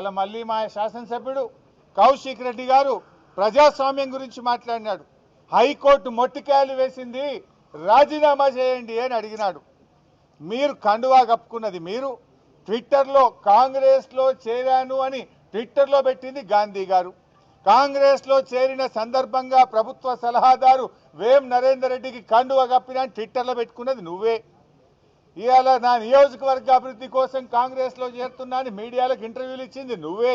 ఇవాళ మళ్ళీ మా శాసనసభ్యుడు కౌశిక్ రెడ్డి గారు ప్రజాస్వామ్యం గురించి మాట్లాడినాడు. హైకోర్టు మొట్టికాయలు వేసింది, రాజీనామా చేయండి అని అడిగినాడు. మీరు కండువా కప్పుకున్నది మీరు. ట్విట్టర్లో కాంగ్రెస్లో చేరాను అని ట్విట్టర్లో పెట్టింది గాంధీ గారు. కాంగ్రెస్లో చేరిన సందర్భంగా ప్రభుత్వ సలహాదారు వేం నరేందర్ రెడ్డికి కండువా కప్పిన ట్విట్టర్లో పెట్టుకున్నది నువ్వే. ఇవాళ నా నియోజకవర్గ అభివృద్ధి కోసం కాంగ్రెస్లో చేరుతున్నా అని మీడియాలకు ఇంటర్వ్యూలు ఇచ్చింది నువ్వే.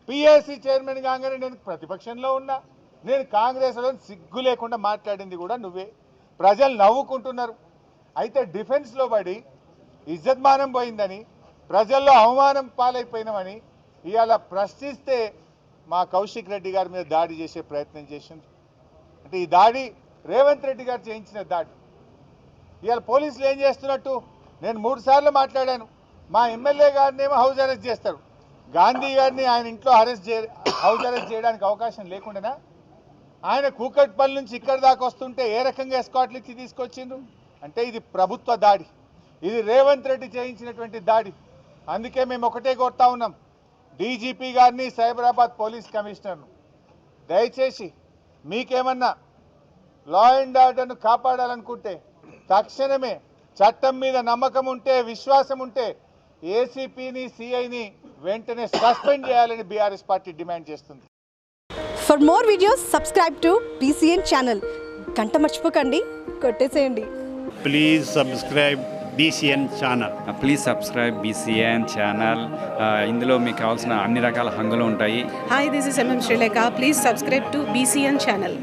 పిఎస్సి చైర్మన్ కాగానే నేను ప్రతిపక్షంలో ఉన్నా, నేను కాంగ్రెస్లో సిగ్గు లేకుండా మాట్లాడింది కూడా నువ్వే. ప్రజలు నవ్వుకుంటున్నారు. అయితే డిఫెన్స్లో పడి ఇజ్జత్మానం పోయిందని, ప్రజల్లో అవమానం పాలైపోయినామని ఇవాళ ప్రశ్నిస్తే మా కౌశిక్ రెడ్డి గారి మీద దాడి చేసే ప్రయత్నం చేసింది. అంటే ఈ దాడి రేవంత్ రెడ్డి గారు చేయించిన దాడి. ఇవాళ పోలీసులు ఏం చేస్తున్నట్టు? నేను 3 సార్లు మాట్లాడాను. మా ఎమ్మెల్యే గారినేమో హౌస్ అరెస్ట్ చేస్తారు, గాంధీ గారిని ఆయన ఇంట్లో హౌస్ అరెస్ట్ చేయడానికి అవకాశం లేకుండానా? ఆయన కూకట్పల్లి నుంచి ఇక్కడ దాకా వస్తుంటే ఏ రకంగా ఎస్కాట్లు ఇచ్చి తీసుకొచ్చిండ్రు? అంటే ఇది ప్రభుత్వ దాడి, ఇది రేవంత్ రెడ్డి చేయించినటువంటి దాడి. అందుకే మేము ఒకటే కోరుతా ఉన్నాం, డీజీపీ గారిని, సైబరాబాద్ పోలీస్ కమిషనర్ను, దయచేసి మీకేమన్నా లా అండ్ ఆర్డర్ను కాపాడాలనుకుంటే తక్షణమే చట్టం మీద నమ్మకం ఉంటే, విశ్వాసం ఉంటే ఏసీపీని, సిఐని వెంటనే సస్పెండ్ చేయాలని బీఆర్ఎస్ పార్టీ డిమాండ్ చేస్తుంది. For more videos, subscribe to BCN channel. గంట మర్చిపోకండి, కొట్టేసేయండి. Please subscribe BCN channel. Please subscribe BCN channel. ఇందులో మీకు కావాల్సిన అన్ని రకాల హంగులు ఉంటాయి. Hi, this is MM Sri Lanka. Please subscribe to BCN channel.